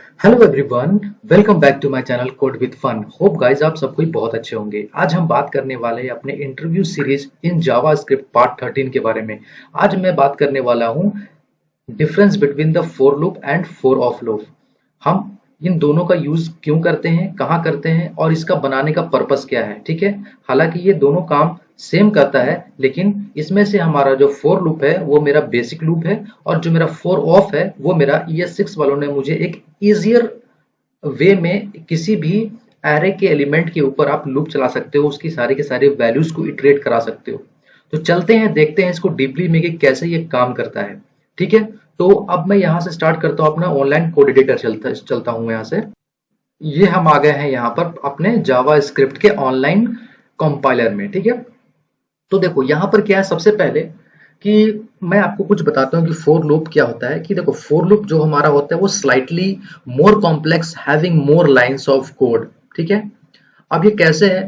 Hello everyone, welcome back to my channel code with fun. Hope guys आप सब कोई बहुत अच्छे होंगे। आज हम बात करने वाले हैं अपने interview series in Java script part 13 के बारे में। आज मैं बात करने वाला हूँ difference between the for loop and four of loop. हम इन दोनों का यूज क्यों करते हैं, कहाँ करते हैं और इसका बनाने का पर्पस क्या है। ठीक है, हालांकि ये दोनों काम सेम करता है, लेकिन इसमें से हमारा जो फोर लूप है वो मेरा बेसिक लूप है और जो मेरा फोर ऑफ है वो मेरा ES6 वालों ने मुझे एक इजियर वे में किसी भी एरे के एलिमेंट के ऊपर आप लूप चला सकते हो, उसकी सारी के सारी वैल्यूज को इटरेट करा सकते हो। तो चलते हैं, देखते हैं इसको डीपली में कि कैसे ये काम करता है। ठीक है, तो अब मैं यहाँ से स्टार्ट करता हूँ अपना ऑनलाइन कोड एडिटर। चलता हूँ यहाँ से। ये हम आ गए हैं यहाँ पर अपने जावा स्क्रिप्ट के ऑनलाइन कंपाइलर में। ठीक है, तो देखो यहाँ पर क्या है, सबसे पहले कि मैं आपको कुछ बताता हूँ कि फोर लूप क्या होता है। कि देखो, फोर लूप जो हमारा होता है वो slightly more complex, having more lines of code. ठीक है, अब ये कैसे है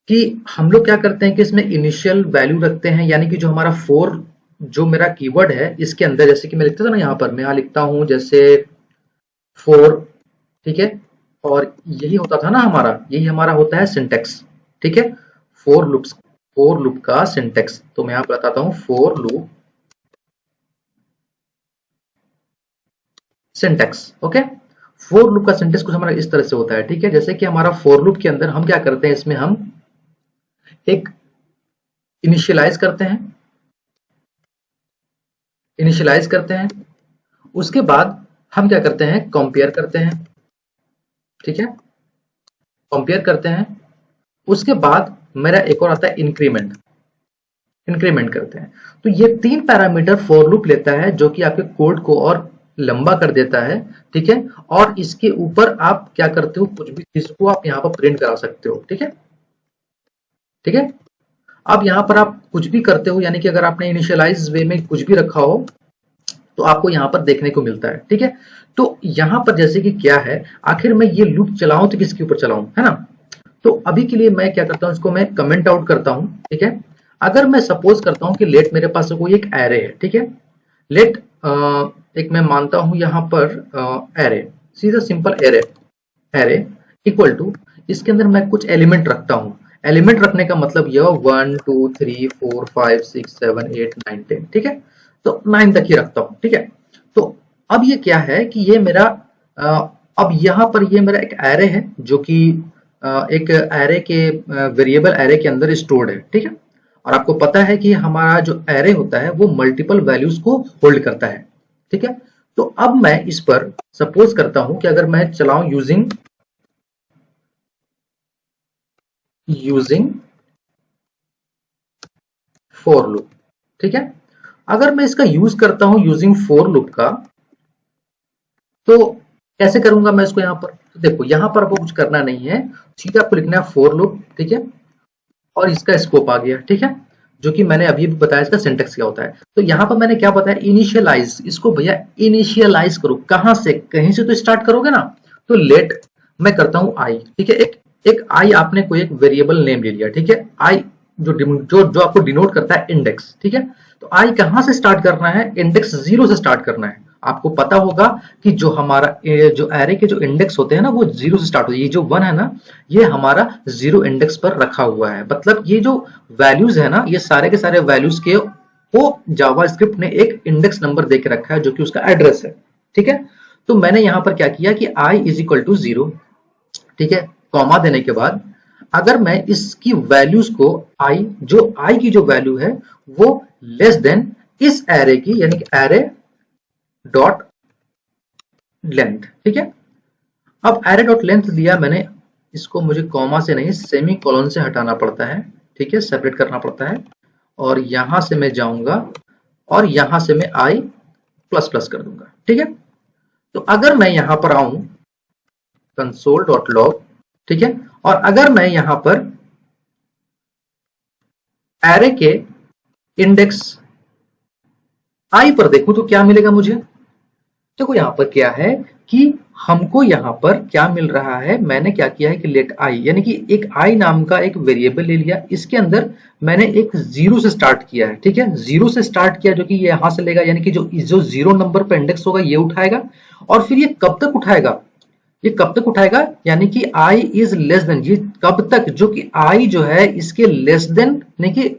कि हम लोग क्या करते हैं कि इसमें इनिशियल वैल्यू रखते हैं, यानी कि जो हमारा फोर जो मेरा कीवर्ड है इसके अंदर, जैसे कि मैं लिखता था ना, यहाँ पर मैं यहाँ लिखता हूँ जैसे फोर। ठीक है, और यही होता था ना हमारा, यही हमारा होता है सिंटेक्स। ठीक है, फोर लूप्स, फोर लूप का सिंटेक्स। तो मैं यहाँ पर बताता हूँ for loop syntax. Okay, for loop का सिंटेक्स कुछ हमारा इस तरह से होता है। ठीक है, जैसे कि हमारा फोर लूप के अंदर हम क्या करते हैं, इसमें हम एक इनिशियलाइज करते हैं, इनिशियलाइज करते हैं, उसके बाद हम क्या करते हैं, कंपेयर करते हैं। ठीक है, कंपेयर करते हैं, उसके बाद मेरा एक और आता है इंक्रीमेंट, इंक्रीमेंट करते हैं। तो ये तीन पैरामीटर फॉर लूप लेता है जो कि आपके कोड को और लंबा कर देता है। ठीक है, और इसके ऊपर आप क्या करते हो, कुछ भी चीज को आप यहाँ पर प्रिंट करा सकते हो। ठीक है, ठीक है, अब यहाँ पर आप कुछ भी करते हो, यानी कि अगर आपने इनिशियलाइज वे में कुछ भी रखा हो तो आपको यहाँ पर देखने को मिलता है। ठीक है, तो यहाँ पर जैसे कि क्या है, आखिर मैं ये लूप चलाऊं तो किसके ऊपर चलाऊं, है ना। तो अभी के लिए मैं क्या करता हूँ, इसको मैं कमेंट आउट करता हूँ। ठीक है, अगर मैं सपोज करता हूँ कि लेट मेरे पास कोई एक एरे है। ठीक है, लेट एक मैं मानता हूँ यहाँ पर एरे, सीधा simple array, array equal to, इसके अंदर मैं कुछ एलिमेंट रखता हूँ। एलिमेंट रखने का मतलब यह 1 2 3 4 5 6 7 8 9 10। ठीक है, तो 9 तक ही रखता हूँ। ठीक है, तो अब ये क्या है कि ये मेरा अब यहाँ पर ये मेरा एक एरे है जो कि एक एरे के वेरिएबल एरे के अंदर स्टोर्ड है। ठीक है, और आपको पता है कि हमारा जो एरे होता है वो मल्टीपल वैल्यूज को होल्ड करता है। ठीक है, तो अब मैं इस पर सपोज करता हूं कि अगर मैं चलाऊं यूजिंग यूजिंग फोर लूप। ठीक है, अगर मैं इसका यूज करता हूं यूजिंग फोर लूप का, तो कैसे करूंगा मैं इसको यहाँ पर। तो देखो, यहाँ पर आपको कुछ करना नहीं है, सीधा आपको लिखना है फोर लूप। ठीक है, और इसका स्कोप आ गया। ठीक है, जो कि मैंने अभी भी बताया इसका सिंटेक्स क्या होता है। तो यहाँ पर मैंने क्या बताया, इनिशियलाइज। इसको भैया इनिशियलाइज करो, कहां से, कहीं से तो स्टार्ट करोगे ना। तो लेट मैं करता हूं आई। ठीक है, एक एक आई, आपने कोई एक वेरिएबल नेम ले लिया। ठीक है, आई जो आपको डिनोट करता है इंडेक्स। ठीक है, तो आई कहां से स्टार्ट करना है, इंडेक्स 0 से स्टार्ट करना है। आपको पता होगा कि जो हमारा जो एरे के जो इंडेक्स होते हैं ना वो 0 से स्टार्ट होते हैं। ये जो 1 है ना, ये हमारा 0 इंडेक्स पर रखा हुआ है। मतलब ये जो वैल्यूज है ना, ये सारे के सारे वैल्यूज के वो जावास्क्रिप्ट ने एक इंडेक्स नंबर दे के रखा है जो कि उसका एड्रेस है। ठीक है, तो मैंने यहां पर क्या किया कि आई इज इक्वल टू 0। ठीक है, कॉमा देने के बाद अगर मैं इसकी वैल्यूज को, आई की जो वैल्यू है वो लेस देन इस एरे की, यानी कि एरे डॉट लेंथ। ठीक है, अब एरे डॉट लेंथ दिया मैंने, इसको मुझे कॉमा से नहीं सेमी कॉलन से हटाना पड़ता है। ठीक है, सेपरेट करना पड़ता है, और यहां से मैं जाऊंगा और यहां से मैं आई प्लस प्लस कर दूंगा। ठीक है, तो अगर मैं यहां पर आऊं कंसोल डॉट लॉग, ठीक है, और अगर मैं यहां पर एरे के इंडेक्स आई पर देखूं तो क्या मिलेगा मुझे, देखो यहाँ पर क्या है कि हमको यहाँ पर क्या मिल रहा है, मैंने क्या किया है कि लेट आई यानी कि एक आई नाम का एक वेरिएबल ले लिया, इसके अंदर मैंने एक जीरो से स्टार्ट किया है, ठीक है, जीरो से स्टार्ट किया जो कि ये यहां से लेगा, यानी कि जो जो जीरो नंबर पर इंडेक्स होगा ये उठाएगा, और फिर ये कब तक उठाएगा, ये कब तक उठाएगा, यानी कि आई इज लेस देन, ये कब तक, जो कि आई जो है इसके लेस देन, यानी कि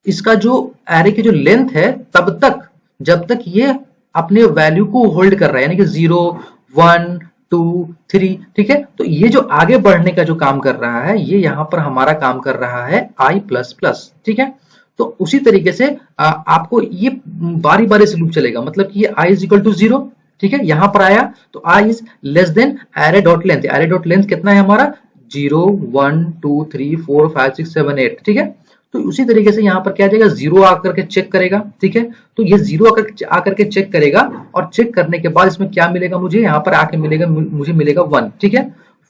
इसका जो एरे की जो लेंथ है तब तक, जब तक ये अपने वैल्यू को होल्ड कर रहा है, यानी कि 0 1 2 3, ठीक है। तो ये जो आगे बढ़ने का जो काम कर रहा है, ये यहां पर हमारा काम कर रहा है आई प्लस प्लस, ठीक है। तो उसी तरीके से आपको ये बारी बारी से लूप चलेगा, मतलब कि ये आई इज इक्वल टू 0, ठीक है, यहां पर आया तो I is less than array dot length, array dot length कितना है हमारा 0 1 2 3 4 5 6 7 8, ठीक है। तो उसी तरीके से यहाँ पर क्या जाएगा, जीरो आकर के चेक करेगा, ठीक है। तो ये जीरो आकर के चेक करेगा, और चेक करने के बाद इसमें क्या मिलेगा मुझे, यहाँ पर आके मिलेगा, मुझे मिलेगा 1, ठीक है।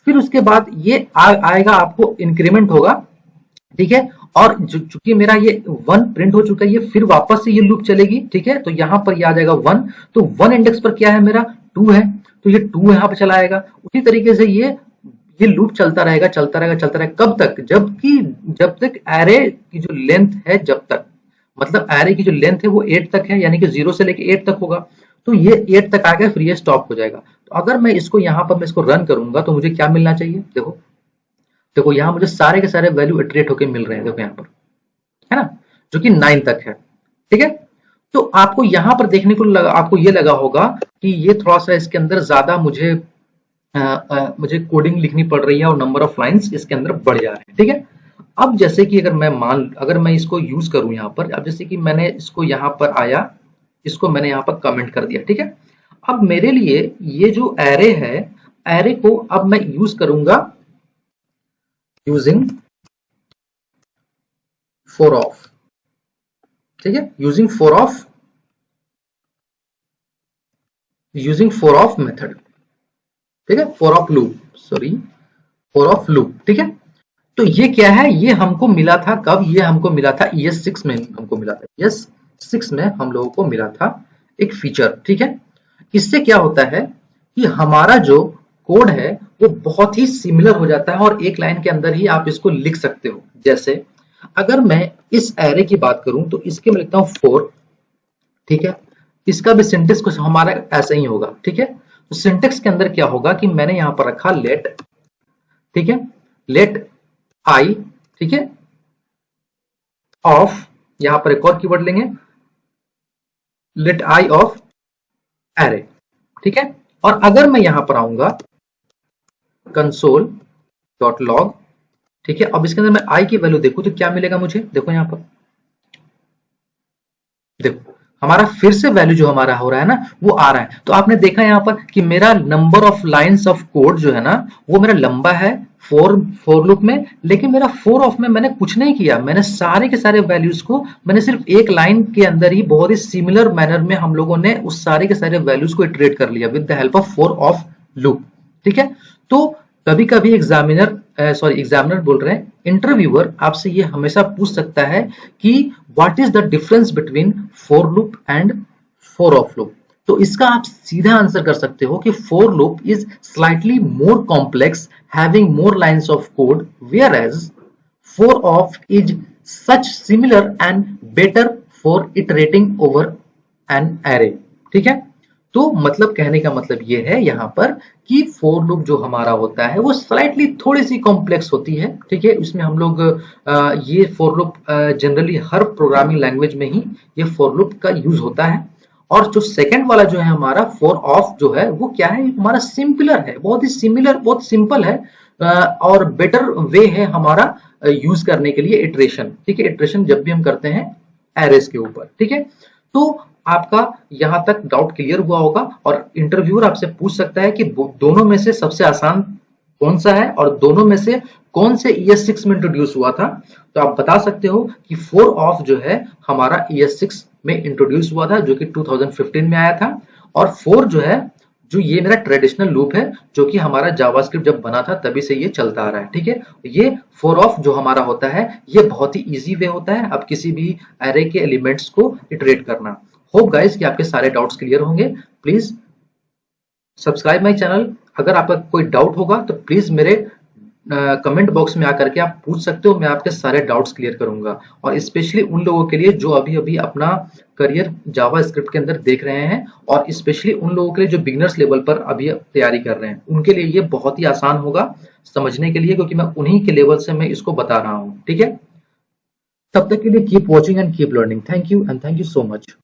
फिर उसके बाद ये आएगा, आपको इंक्रीमेंट होगा, ठीक है। और चूंकि मेरा ये 1 प्रिंट हो चुका है, ये फिर वापस से ये लूप चलेगी, ठीक है। तो यहाँ पर ये आ जाएगा 1, तो 1 इंडेक्स पर क्या है मेरा 2 है, तो ये 2 यहाँ पर चला आएगा। उसी तरीके से ये लूप चलता रहेगा, चलता रहेगा, चलता रहेगा, कब तक, जब तक एरे की जो लेंथ है, जब तक, मतलब एरे की जो लेंथ है वो 8 तक है, यानी कि 0 से लेके 8 तक होगा, तो ये 8 तक आ गया, फिर ये स्टॉप हो जाएगा। तो अगर मैं इसको यहाँ पर मैं इसको रन करूंगा तो मुझे क्या मिलना चाहिए, देखो देखो यहाँ मुझे सारे के सारे वैल्यू इटरेट होके मिल रहे हैं, देखो यहाँ पर, है ना, जो कि 9 तक है, ठीक है। तो आपको यहाँ पर देखने को लगा, आपको ये लगा होगा कि ये थोड़ा सा इसके अंदर ज्यादा मुझे कोडिंग लिखनी पड़ रही है, और नंबर ऑफ लाइंस इसके अंदर बढ़ जा रहे हैं, ठीक है। अब जैसे कि अगर मैं इसको यूज करूं यहाँ पर, अब जैसे कि मैंने इसको यहाँ पर आया, इसको मैंने यहाँ पर कमेंट कर दिया, ठीक है। अब मेरे लिए ये जो एरे है, एरे को अब मैं यूज करूंगा यूजिंग फॉर ऑफ, ठीक है, यूजिंग फॉर ऑफ मेथड, ठीक है, फॉर ऑफ लूप, ठीक है। तो ये क्या है, ये हमको मिला था कब, ये हमको मिला था ES6 में, हमको मिला था ES6 में, हम लोगों को मिला था एक फीचर, ठीक है। इससे क्या होता है कि हमारा जो कोड है वो बहुत ही सिमिलर हो जाता है, और एक लाइन के अंदर ही आप इसको लिख सकते हो। जैसे अगर मैं इस एरे की बात करूं तो इसके मैं लिखता हूं 4, ठीक है। इसका भी सिंटेक्स कुछ हमारा ऐसा ही होगा, ठीक है। तो सिंटेक्स के अंदर क्या होगा कि मैंने यहां पर रखा लेट, ठीक है, लेट आई, ठीक है, ऑफ, यहां पर एक और कीवर्ड लेंगे, लेट आई ऑफ एरे, ठीक है। और अगर मैं यहां पर आऊंगा console.log, ठीक है, अब इसके अंदर मैं आई की वैल्यू देखूं तो क्या मिलेगा मुझे, देखो यहां पर, देखो हमारा फिर से वैल्यू जो हमारा हो रहा है ना वो आ रहा है। तो आपने देखा यहाँ पर कि मेरा number of lines of code जो है ना वो मेरा लंबा है फोर लूप में, लेकिन मेरा फोर ऑफ में मैंने कुछ नहीं किया, मैंने सारे के सारे वैल्यूज को मैंने सिर्फ एक लाइन के अंदर ही बहुत ही सिमिलर मैनर में हम लोगों ने उस सारे के सारे वैल्यूज को इटरेट कर लिया with the help of four of loop, ठीक है। तो कभी कभी एग्जामिनर बोल रहे हैं, इंटरव्यूअर आपसे ये हमेशा पूछ सकता है कि what is the difference between for loop and four of loop. तो इसका आप सीधा आंसर कर सकते हो कि for loop is slightly more complex having more lines of code, whereas four of is such similar and better for iterating over an array, ठीक है। तो मतलब कहने का मतलब ये है यहाँ पर कि फोर लूप जो हमारा होता है वो स्लाइटली थोड़ी सी कॉम्प्लेक्स होती है, ठीक है। इसमें हम लोग ये for loop generally her programming language में ही ये फोर लूप का यूज होता है। और जो सेकंड वाला जो है हमारा फोर ऑफ जो है वो क्या है, हमारा सिंपलर है, बहुत ही सिमिलर, बहुत सिंपल है, और बेटर वे है हमारा यूज करने के लिए इटरेशन, ठीक है। इटरेशन जब भी हम करते हैं एरेस के ऊपर, ठीक है। तो आपका यहां तक डाउट क्लियर हुआ होगा, और इंटरव्यूअर आपसे पूछ सकता है कि दोनों में से सबसे आसान कौन सा है और दोनों में से कौन से ES6 में इंट्रोड्यूस हुआ था। तो आप बता सकते हो कि फोर ऑफ जो है हमारा ES6 में इंट्रोड्यूस हुआ था जो कि 2015 में आया था, और फोर जो है जो ये मेरा ट्रेडिशनल लूप है जो कि हमारा जावास्क्रिप्ट जब बना था तभी से ये चलता आ रहा है, ठीक है। ये फोर ऑफ जो हमारा होता है ये बहुत ही इजी वे होता है अब किसी भी एरे के एलिमेंट्स को इटरेट करना। होप गाइस कि आपके सारे डाउट्स क्लियर होंगे। Please subscribe my channel. अगर आपका कोई डाउट होगा तो प्लीज मेरे कमेंट बॉक्स में आकर के आप पूछ सकते हो, मैं आपके सारे डाउट्स क्लियर करूंगा। और स्पेशली उन लोगों के लिए जो अभी अभी अपना करियर जावा स्क्रिप्ट के अंदर देख रहे हैं, और स्पेशली उन लोगों के लिए जो बिगनर्स लेवल पर अभी तैयारी कर रहे हैं, उनके लिए ये बहुत ही आसान होगा समझने के लिए, क्योंकि मैं उन्हीं के लेवल से मैं इसको बता रहा हूँ। ठीक है, तब तक के लिए keep watching and keep learning. Thank you and thank you so much.